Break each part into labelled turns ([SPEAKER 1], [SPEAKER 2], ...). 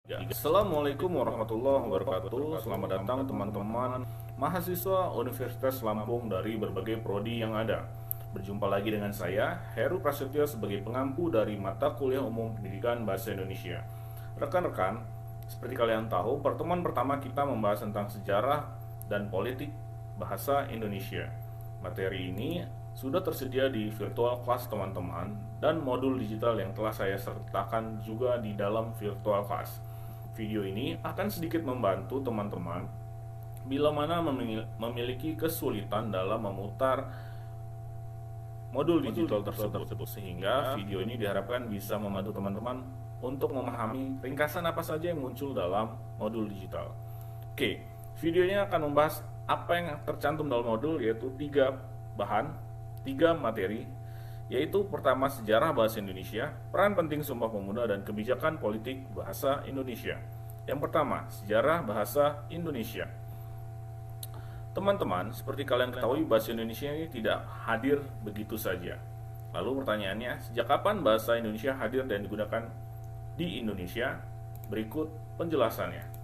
[SPEAKER 1] Ya, Assalamualaikum warahmatullahi wabarakatuh. Selamat datang teman-teman mahasiswa Universitas Lampung dari berbagai prodi yang ada. Berjumpa lagi dengan saya, Heru Prasetyo, sebagai pengampu dari mata kuliah umum pendidikan bahasa Indonesia. Rekan-rekan, seperti kalian tahu, pertemuan pertama kita membahas tentang sejarah dan politik bahasa Indonesia. Materi ini sudah tersedia di virtual class teman-teman dan modul digital yang telah saya sertakan juga di dalam virtual class. Video ini akan sedikit membantu teman-teman bila mana memiliki kesulitan dalam memutar modul digital tersebut, sehingga video ini diharapkan bisa membantu teman-teman untuk memahami ringkasan apa saja yang muncul dalam modul digital. Oke, videonya akan membahas apa yang tercantum dalam modul, yaitu 3 materi, yaitu pertama sejarah bahasa Indonesia, peran penting Sumpah Pemuda, dan kebijakan politik bahasa Indonesia. Yang pertama, sejarah bahasa Indonesia. Teman-teman, seperti kalian ketahui, bahasa Indonesia ini tidak hadir begitu saja. Lalu pertanyaannya, sejak kapan bahasa Indonesia hadir dan digunakan di Indonesia? Berikut penjelasannya.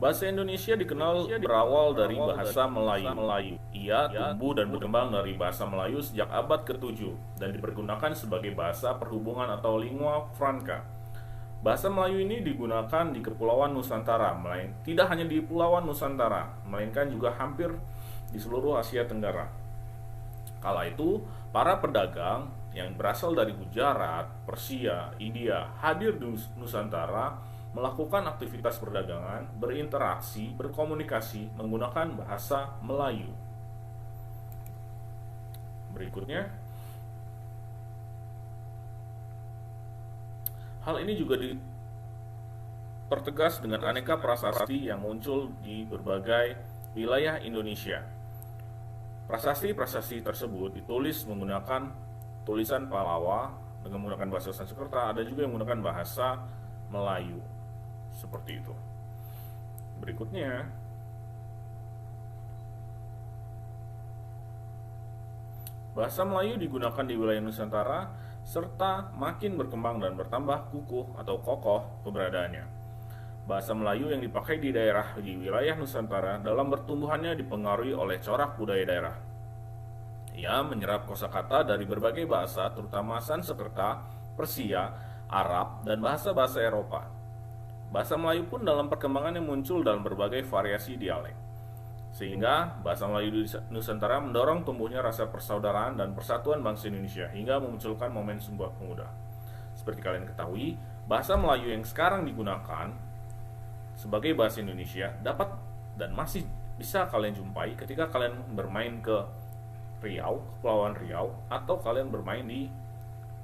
[SPEAKER 1] Bahasa Indonesia dikenal berawal dari bahasa Melayu. Ia tumbuh dan berkembang dari bahasa Melayu sejak abad ke-7 dan dipergunakan sebagai bahasa perhubungan atau lingua franca. Bahasa Melayu ini digunakan di Kepulauan Nusantara, tidak hanya di Pulauan Nusantara, melainkan juga hampir di seluruh Asia Tenggara. Kala itu, para pedagang yang berasal dari Gujarat, Persia, India hadir di Nusantara, melakukan aktivitas perdagangan, berinteraksi, berkomunikasi menggunakan bahasa Melayu. Berikutnya, hal ini juga dipertegas dengan aneka prasasti yang muncul di berbagai wilayah Indonesia. Prasasti-prasasti tersebut ditulis menggunakan tulisan Pallawa dengan menggunakan bahasa Sanskerta, ada juga yang menggunakan bahasa Melayu. Seperti itu. Berikutnya, bahasa Melayu digunakan di wilayah Nusantara serta makin berkembang dan bertambah kukuh atau kokoh keberadaannya. Bahasa Melayu yang dipakai di wilayah Nusantara dalam pertumbuhannya dipengaruhi oleh corak budaya daerah. Ia menyerap kosakata dari berbagai bahasa, terutama Sanskerta, Persia, Arab, dan bahasa-bahasa Eropa. Bahasa Melayu pun dalam perkembangannya muncul dalam berbagai variasi dialek. Sehingga bahasa Melayu di Nusantara mendorong tumbuhnya rasa persaudaraan dan persatuan bangsa Indonesia hingga memunculkan momen Sumpah Pemuda. Seperti kalian ketahui, bahasa Melayu yang sekarang digunakan sebagai bahasa Indonesia dapat dan masih bisa kalian jumpai ketika kalian bermain ke Riau, Kepulauan Riau, atau kalian bermain di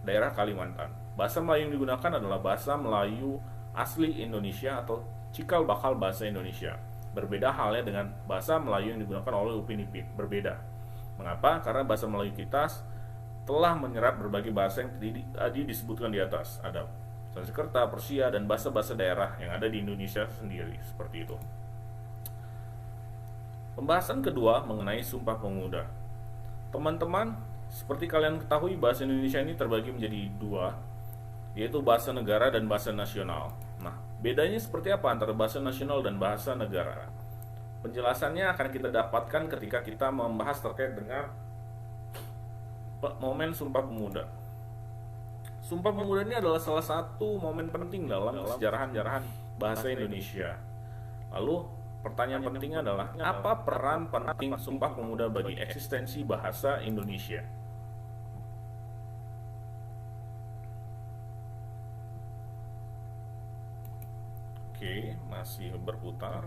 [SPEAKER 1] daerah Kalimantan. Bahasa Melayu yang digunakan adalah bahasa Melayu asli Indonesia atau cikal bakal bahasa Indonesia. Berbeda halnya dengan bahasa Melayu yang digunakan oleh Upin Ipin. Berbeda. Mengapa? Karena bahasa Melayu kita telah menyerap berbagai bahasa yang tadi disebutkan di atas. Ada Sanskerta, Persia, dan bahasa-bahasa daerah yang ada di Indonesia sendiri. Seperti itu. Pembahasan kedua mengenai Sumpah Pemuda. Teman-teman, seperti kalian ketahui, bahasa Indonesia ini terbagi menjadi dua, yaitu bahasa negara dan bahasa nasional. Nah, bedanya seperti apa antara bahasa nasional dan bahasa negara? Penjelasannya akan kita dapatkan ketika kita membahas terkait dengan momen Sumpah Pemuda. Sumpah Pemuda ini adalah salah satu momen penting dalam kesejarahan bahasa Indonesia. Lalu, pertanyaan pentingnya adalah, apa peran penting Sumpah Pemuda bagi eksistensi bahasa Indonesia? Oke, masih berputar.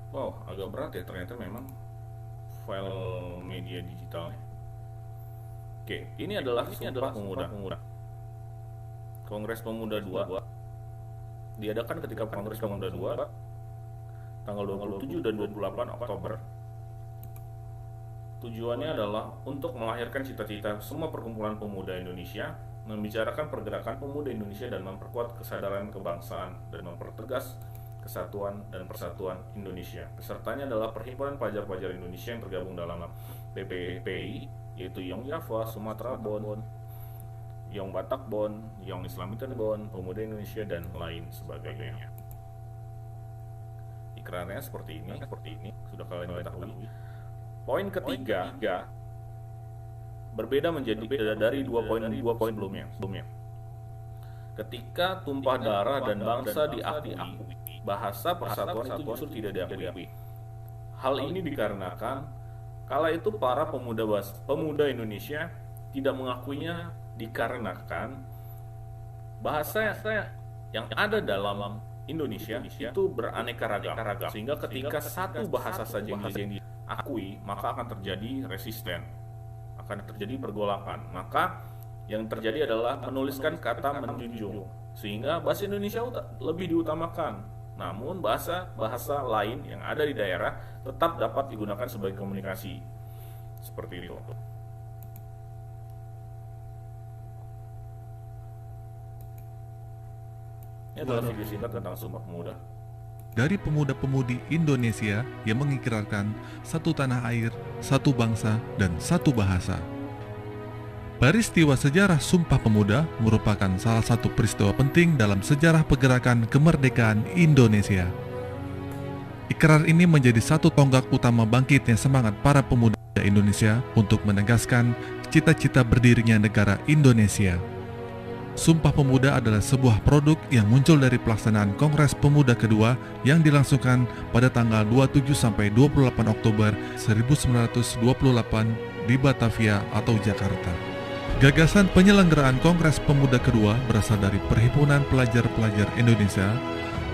[SPEAKER 1] Wow, agak berat ya ternyata memang file media digitalnya. Oke, ini adalah Sumpah Pemuda. Kongres Pemuda 2 diadakan ketika Kongres Pemuda 2 tanggal 27 dan 28 Oktober Tujuannya adalah untuk melahirkan cita-cita semua perkumpulan pemuda Indonesia, membicarakan pergerakan pemuda Indonesia dan memperkuat kesadaran kebangsaan dan mempertegas kesatuan dan persatuan Indonesia. Pesertanya adalah Perhimpunan Pelajar-Pelajar Indonesia yang tergabung dalam PPPI, yaitu Yong Java, Sumatera Bon, Yong Batak Bon, Yong Islamitan Bon, Pemuda Indonesia, dan lain sebagainya. Ikrarnya seperti ini, sudah kalian ketahui. Poin ketiga berbeda menjadi dari dua poin sebelumnya. Ketika tumpah darah dan bangsa diakui, bahasa persatuan itu justru tidak diakui. Hal ini dikarenakan kala itu para pemuda Indonesia tidak mengakuinya dikarenakan bahasa yang ada dalam Indonesia itu beraneka ragam, sehingga ketika satu bahasa saja yang diakui, maka akan terjadi resisten, akan terjadi pergolakan. Maka yang terjadi adalah menuliskan kata menjunjung, sehingga bahasa Indonesia lebih diutamakan. Namun bahasa lain yang ada di daerah tetap dapat digunakan sebagai komunikasi. Seperti itu. Ini adalah video singkat tentang Sumpah Pemuda.
[SPEAKER 2] Dari pemuda-pemudi Indonesia yang mengikrarkan satu tanah air, satu bangsa, dan satu bahasa. Peristiwa sejarah Sumpah Pemuda merupakan salah satu peristiwa penting dalam sejarah pergerakan kemerdekaan Indonesia. Ikrar ini menjadi satu tonggak utama bangkitnya semangat para pemuda Indonesia untuk menegaskan cita-cita berdirinya negara Indonesia. Sumpah Pemuda adalah sebuah produk yang muncul dari pelaksanaan Kongres Pemuda kedua yang dilangsungkan pada tanggal 27-28 Oktober 1928 di Batavia atau Jakarta. Gagasan penyelenggaraan Kongres Pemuda kedua berasal dari Perhimpunan Pelajar-Pelajar Indonesia,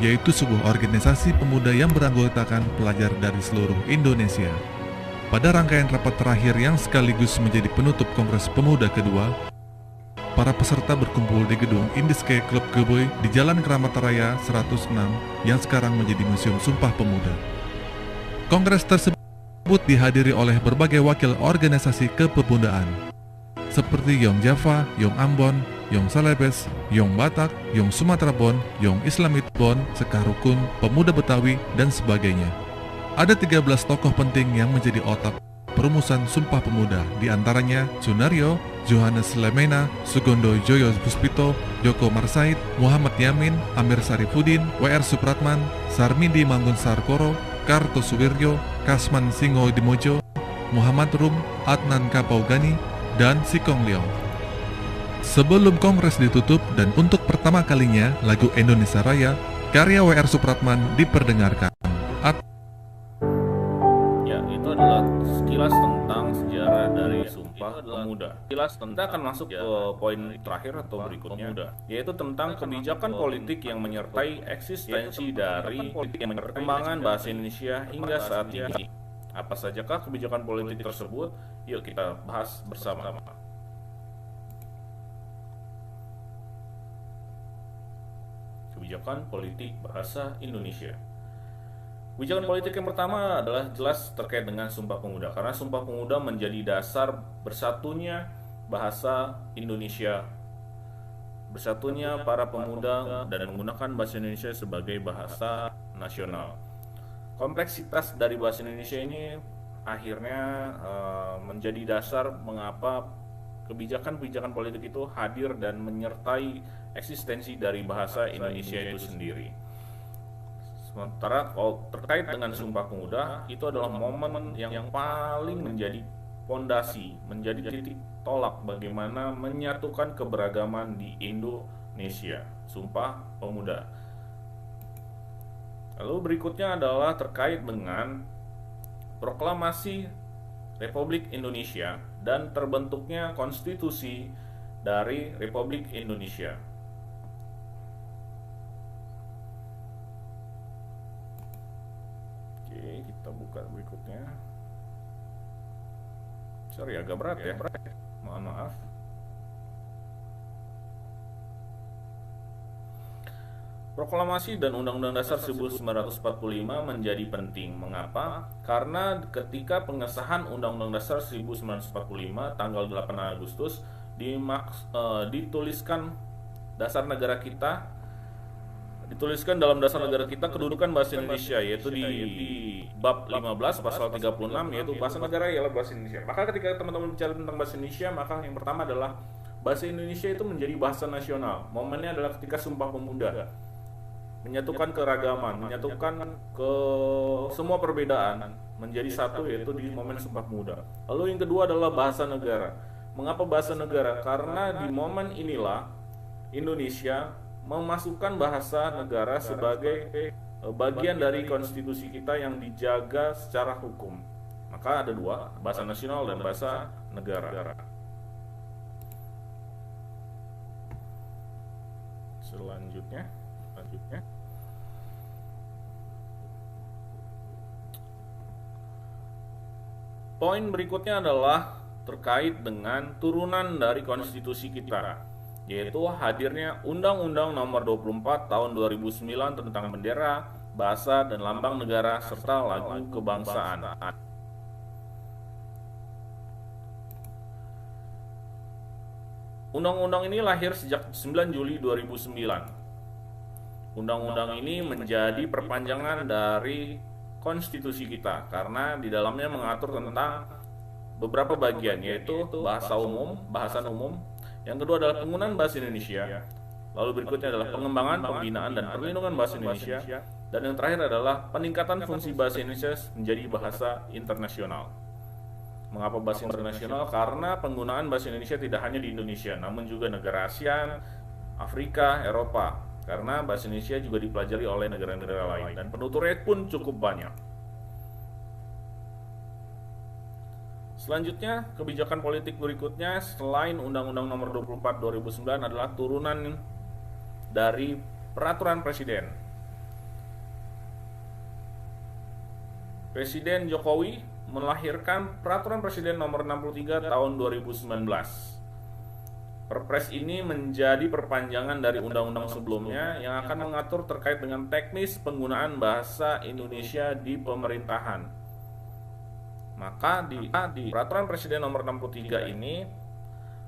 [SPEAKER 2] yaitu sebuah organisasi pemuda yang beranggotakan pelajar dari seluruh Indonesia. Pada rangkaian rapat terakhir yang sekaligus menjadi penutup Kongres Pemuda kedua, para peserta berkumpul di gedung Indiske Klub Keboy di Jalan Keramat Raya 106 yang sekarang menjadi Museum Sumpah Pemuda. Kongres tersebut dihadiri oleh berbagai wakil organisasi kepemudaan seperti Yong Java, Yong Ambon, Yong Salebes, Yong Batak, Yong Sumatera Bon, Yong Islamit Bon, Sekarukun, Pemuda Betawi, dan sebagainya. Ada 13 tokoh penting yang menjadi otak perumusan Sumpah Pemuda, di antaranya Sunario, Johannes Lemena, Sugondo Joyo Puspito, Joko Marsaid, Muhammad Yamin, Amir Sarifudin, W.R. Supratman, Sarmindi Manggun Sarkoro, Karto Suwiryo, Kasman Singo Dimojo, Muhammad Rum, Adnan Kapaugani, dan Sikong Leong. Sebelum Kongres ditutup dan untuk pertama kalinya lagu Indonesia Raya karya W.R. Supratman diperdengarkan.
[SPEAKER 1] Ya, itu adalah sekilas tentang sejarah dari Sumpah Pemuda. Kita akan masuk ke poin terakhir atau berikutnya, yaitu tentang kebijakan politik yang menyertai eksistensi dari perkembangan bahasa Indonesia hingga saat ini. Apa sajakah kebijakan politik tersebut? Yuk kita bahas bersama. Kebijakan politik bahasa Indonesia. Kebijakan politik yang pertama adalah jelas terkait dengan Sumpah Pemuda, karena Sumpah Pemuda menjadi dasar bersatunya bahasa Indonesia, bersatunya para pemuda dan menggunakan bahasa Indonesia sebagai bahasa nasional. Kompleksitas dari bahasa Indonesia ini akhirnya menjadi dasar mengapa kebijakan-kebijakan politik itu hadir dan menyertai eksistensi dari bahasa Indonesia itu sendiri. Sementara kalau terkait dengan Sumpah Pemuda, itu adalah momen yang paling menjadi fondasi, menjadi titik tolak bagaimana menyatukan keberagaman di Indonesia. Sumpah Pemuda. Lalu berikutnya adalah terkait dengan proklamasi Republik Indonesia dan terbentuknya konstitusi dari Republik Indonesia. Oke, kita buka berikutnya. Sorry, agak berat ya. Mohon maaf. Proklamasi dan Undang-Undang Dasar 1945 menjadi penting. Mengapa? Karena ketika pengesahan Undang-Undang Dasar 1945 tanggal 8 Agustus dituliskan dalam dasar negara kita kedudukan bahasa Indonesia, yaitu di bab 15 pasal 36, yaitu bahasa negara ialah bahasa Indonesia. Maka ketika teman-teman bicara tentang bahasa Indonesia, maka yang pertama adalah bahasa Indonesia itu menjadi bahasa nasional. Momennya adalah ketika Sumpah Pemuda, menyatukan keragaman, menyatukan ke semua perbedaan menjadi satu, yaitu di momen Sumpah Pemuda. Lalu yang kedua adalah bahasa negara. Mengapa bahasa negara? Karena di momen inilah Indonesia memasukkan bahasa negara sebagai bagian dari konstitusi kita yang dijaga secara hukum. Maka ada dua, bahasa nasional dan bahasa negara. Selanjutnya. Poin berikutnya adalah terkait dengan turunan dari konstitusi kita, yaitu hadirnya Undang-Undang Nomor 24 Tahun 2009 tentang bendera, bahasa, dan lambang negara serta lagu kebangsaan. Undang-undang ini lahir sejak 9 Juli 2009. Undang-undang ini menjadi perpanjangan dari konstitusi kita karena di dalamnya mengatur tentang beberapa bagian, yaitu bahasan umum. Yang kedua adalah penggunaan bahasa Indonesia. Lalu berikutnya adalah pengembangan, pembinaan, dan perlindungan bahasa Indonesia. Dan yang terakhir adalah peningkatan fungsi bahasa Indonesia menjadi bahasa internasional. Mengapa bahasa internasional? Karena penggunaan bahasa Indonesia tidak hanya di Indonesia, namun juga negara ASEAN, Afrika, Eropa. Karena bahasa Indonesia juga dipelajari oleh negara-negara lain dan penuturnya pun cukup banyak. Selanjutnya, kebijakan politik berikutnya selain Undang-Undang Nomor 24 2009 adalah turunan dari Peraturan Presiden. Presiden Jokowi melahirkan Peraturan Presiden Nomor 63 Tahun 2019. Perpres ini menjadi perpanjangan dari undang-undang sebelumnya yang akan mengatur terkait dengan teknis penggunaan bahasa Indonesia di pemerintahan. Maka di Peraturan Presiden Nomor 63 ini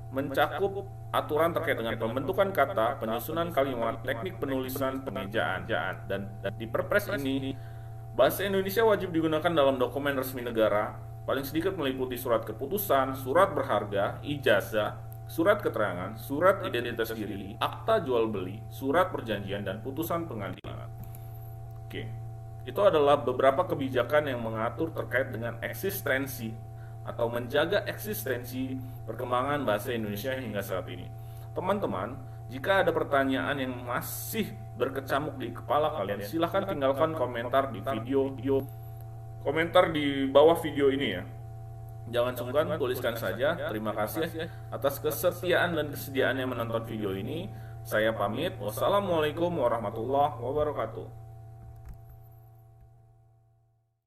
[SPEAKER 1] mencakup aturan terkait dengan pembentukan kata, penyusunan kalimat, teknik penulisan, pengejaan, dan di Perpres ini bahasa Indonesia wajib digunakan dalam dokumen resmi negara, paling sedikit meliputi surat keputusan, surat berharga, ijazah, surat keterangan, surat identitas diri, akta jual beli, surat perjanjian, dan putusan pengadilan. Oke, itu adalah beberapa kebijakan yang mengatur terkait dengan eksistensi atau menjaga eksistensi perkembangan bahasa Indonesia hingga saat ini. Teman-teman, jika ada pertanyaan yang masih berkecamuk di kepala kalian, silahkan tinggalkan komentar di komentar di bawah video ini ya. Jangan sungkan, tuliskan saja. Terima kasih atas kesetiaan dan kesediaannya menonton video ini. Saya pamit. Wassalamualaikum warahmatullahi wabarakatuh.